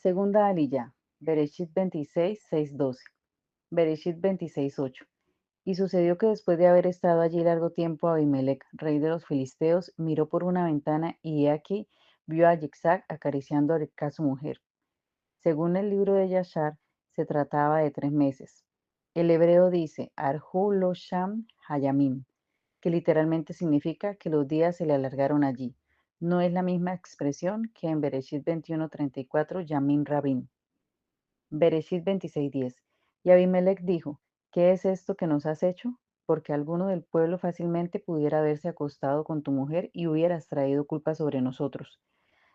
Segunda Aliyah, Bereshit 26, 6-12, Bereshit 26, 8. Y sucedió que después de haber estado allí largo tiempo, Abimelech, rey de los filisteos, miró por una ventana y he aquí vio a Yitzhak acariciando a Rebeca su mujer. Según el libro de Yashar, se trataba de 3 meses. El hebreo dice Arhu lo Sham Hayamim, que literalmente significa que los días se le alargaron allí. No es la misma expresión que en Bereshit 21:34, Yamim Rabim. Bereshit 26:10. Y Abimelech dijo, ¿qué es esto que nos has hecho? Porque alguno del pueblo fácilmente pudiera haberse acostado con tu mujer y hubieras traído culpa sobre nosotros.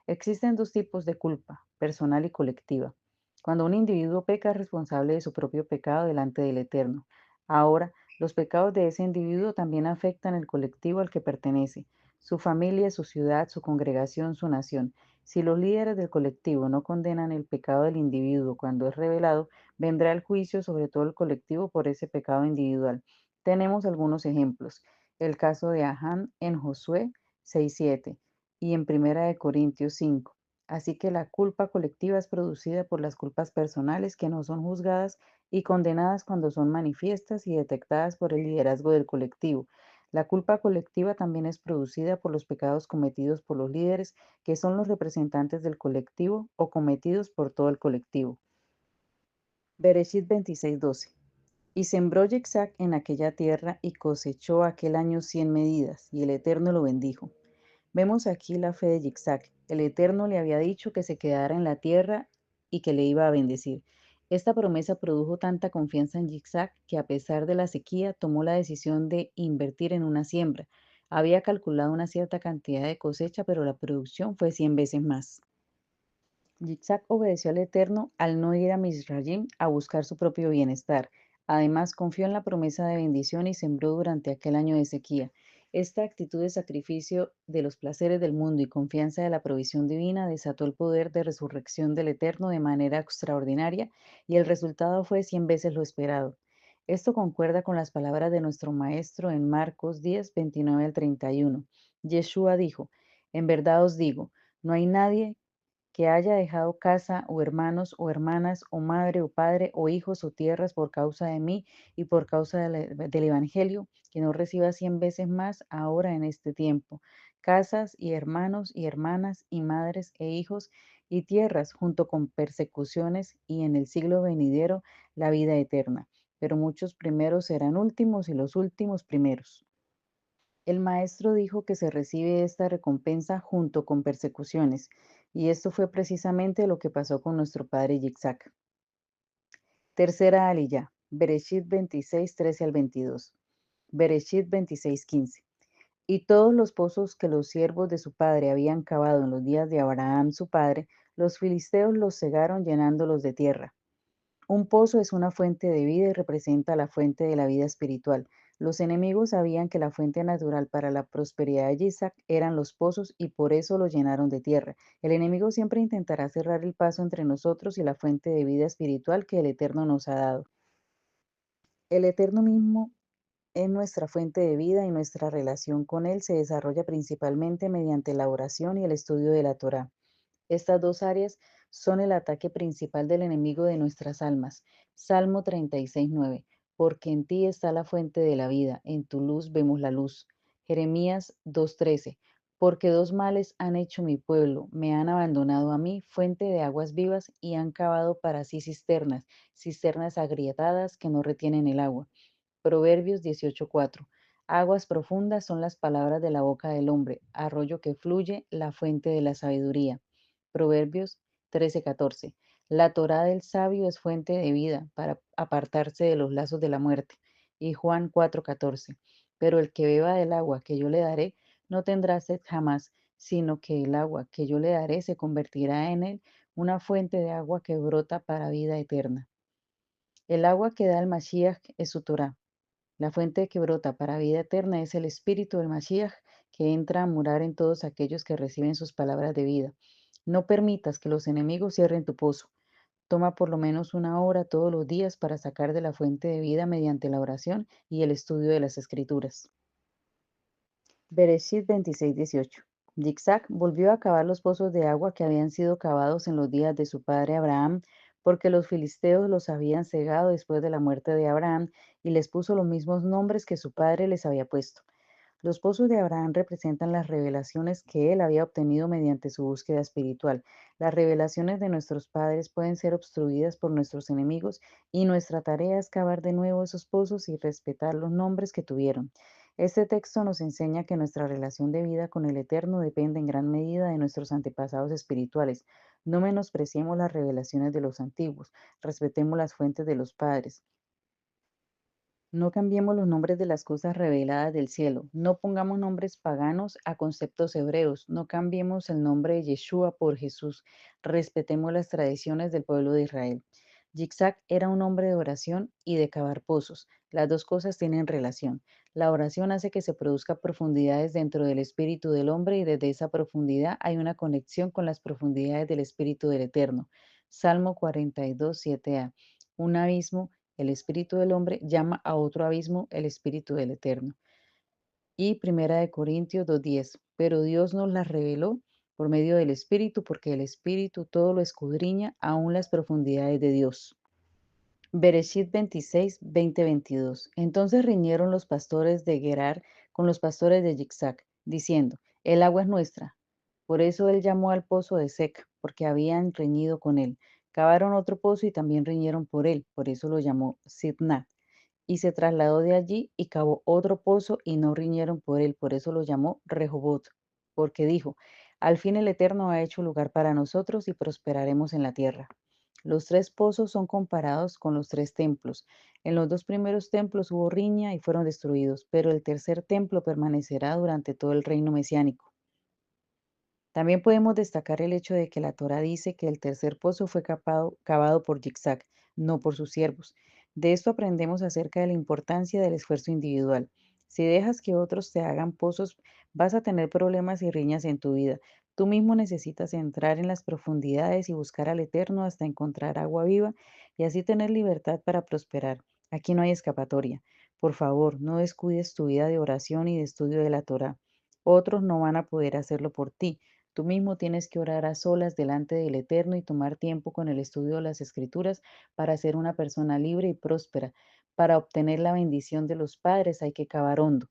Existen dos tipos de culpa, personal y colectiva. Cuando un individuo peca es responsable de su propio pecado delante del Eterno. Ahora, los pecados de ese individuo también afectan el colectivo al que pertenece, su familia, su ciudad, su congregación, su nación. Si los líderes del colectivo no condenan el pecado del individuo cuando es revelado, vendrá el juicio sobre todo el colectivo por ese pecado individual. Tenemos algunos ejemplos. El caso de Ahán en Josué 6:7 y en Primera de Corintios 5. Así que la culpa colectiva es producida por las culpas personales que no son juzgadas y condenadas cuando son manifiestas y detectadas por el liderazgo del colectivo. La culpa colectiva también es producida por los pecados cometidos por los líderes, que son los representantes del colectivo o cometidos por todo el colectivo. Bereshit 26:12. Y sembró Yitzhak en aquella tierra y cosechó aquel año 100 medidas, y el Eterno lo bendijo. Vemos aquí la fe de Yitzhak. El Eterno le había dicho que se quedara en la tierra y que le iba a bendecir. Esta promesa produjo tanta confianza en Yitzhak que a pesar de la sequía tomó la decisión de invertir en una siembra. Había calculado una cierta cantidad de cosecha, pero la producción fue 100 veces más. Yitzhak obedeció al Eterno al no ir a Mizraim a buscar su propio bienestar. Además, confió en la promesa de bendición y sembró durante aquel año de sequía. Esta actitud de sacrificio de los placeres del mundo y confianza de la provisión divina desató el poder de resurrección del Eterno de manera extraordinaria y el resultado fue 100 veces lo esperado. Esto concuerda con las palabras de nuestro Maestro en Marcos 10, 29 al 31. Yeshua dijo, en verdad os digo, no hay nadie que haya dejado casa o hermanos o hermanas o madre o padre o hijos o tierras por causa de mí y por causa del Evangelio, que no reciba 100 veces más ahora en este tiempo, casas y hermanos y hermanas y madres e hijos y tierras junto con persecuciones y en el siglo venidero la vida eterna. Pero muchos primeros serán últimos y los últimos primeros. El maestro dijo que se recibe esta recompensa junto con persecuciones, y esto fue precisamente lo que pasó con nuestro padre Yitzhak. Tercera aliyah, Bereshit 26, 13 al 22. Bereshit 26, 15. Y todos los pozos que los siervos de su padre habían cavado en los días de Abraham su padre, los filisteos los cegaron llenándolos de tierra. Un pozo es una fuente de vida y representa la fuente de la vida espiritual. Los enemigos sabían que la fuente natural para la prosperidad de Isaac eran los pozos y por eso lo llenaron de tierra. El enemigo siempre intentará cerrar el paso entre nosotros y la fuente de vida espiritual que el Eterno nos ha dado. El Eterno mismo es nuestra fuente de vida y nuestra relación con Él se desarrolla principalmente mediante la oración y el estudio de la Torá. Estas dos áreas son el ataque principal del enemigo de nuestras almas. Salmo 36:9. Porque en ti está la fuente de la vida, en tu luz vemos la luz. Jeremías 2:13. Porque dos males han hecho mi pueblo, me han abandonado a mí, fuente de aguas vivas, y han cavado para sí cisternas, cisternas agrietadas que no retienen el agua. Proverbios 18:4. Aguas profundas son las palabras de la boca del hombre, arroyo que fluye, la fuente de la sabiduría. Proverbios 13:14. La Torá del sabio es fuente de vida para apartarse de los lazos de la muerte. Y Juan 4:14. Pero el que beba del agua que yo le daré no tendrá sed jamás, sino que el agua que yo le daré se convertirá en él una fuente de agua que brota para vida eterna. El agua que da el Mashiach es su Torá. La fuente que brota para vida eterna es el espíritu del Mashiach que entra a morar en todos aquellos que reciben sus palabras de vida. No permitas que los enemigos cierren tu pozo. Toma por lo menos una hora todos los días para sacar de la fuente de vida mediante la oración y el estudio de las escrituras. Bereshit 26:18. Zigzag volvió a cavar los pozos de agua que habían sido cavados en los días de su padre Abraham, porque los filisteos los habían cegado después de la muerte de Abraham, y les puso los mismos nombres que su padre les había puesto. Los pozos de Abraham representan las revelaciones que él había obtenido mediante su búsqueda espiritual. Las revelaciones de nuestros padres pueden ser obstruidas por nuestros enemigos y nuestra tarea es cavar de nuevo esos pozos y respetar los nombres que tuvieron. Este texto nos enseña que nuestra relación de vida con el Eterno depende en gran medida de nuestros antepasados espirituales. No menospreciemos las revelaciones de los antiguos, respetemos las fuentes de los padres. No cambiemos los nombres de las cosas reveladas del cielo. No pongamos nombres paganos a conceptos hebreos. No cambiemos el nombre de Yeshua por Jesús. Respetemos las tradiciones del pueblo de Israel. Zigzag era un hombre de oración y de cavar pozos. Las dos cosas tienen relación. La oración hace que se produzca profundidades dentro del espíritu del hombre y desde esa profundidad hay una conexión con las profundidades del espíritu del Eterno. Salmo 42, 7a. Un abismo, el espíritu del hombre, llama a otro abismo el espíritu del Eterno. Y Primera de Corintios 2:10, pero Dios nos las reveló por medio del Espíritu, porque el Espíritu todo lo escudriña, aún las profundidades de Dios. Bereshit 26, 20-22. Entonces riñeron los pastores de Gerar con los pastores de Zigzag, diciendo, el agua es nuestra. Por eso él llamó al pozo de Sec, porque habían reñido con él. Cavaron otro pozo y también riñeron por él, por eso lo llamó Sidna. Y se trasladó de allí y cavó otro pozo y no riñeron por él, por eso lo llamó Rehobot, porque dijo, al fin el Eterno ha hecho lugar para nosotros y prosperaremos en la tierra. Los tres pozos son comparados con los tres templos. En los dos primeros templos hubo riña y fueron destruidos, pero el tercer templo permanecerá durante todo el reino mesiánico. También podemos destacar el hecho de que la Torá dice que el tercer pozo fue cavado por Zigzag, no por sus siervos. De esto aprendemos acerca de la importancia del esfuerzo individual. Si dejas que otros te hagan pozos, vas a tener problemas y riñas en tu vida. Tú mismo necesitas entrar en las profundidades y buscar al Eterno hasta encontrar agua viva y así tener libertad para prosperar. Aquí no hay escapatoria. Por favor, no descuides tu vida de oración y de estudio de la Torá. Otros no van a poder hacerlo por ti. Tú mismo tienes que orar a solas delante del Eterno y tomar tiempo con el estudio de las Escrituras para ser una persona libre y próspera. Para obtener la bendición de los padres hay que cavar hondo.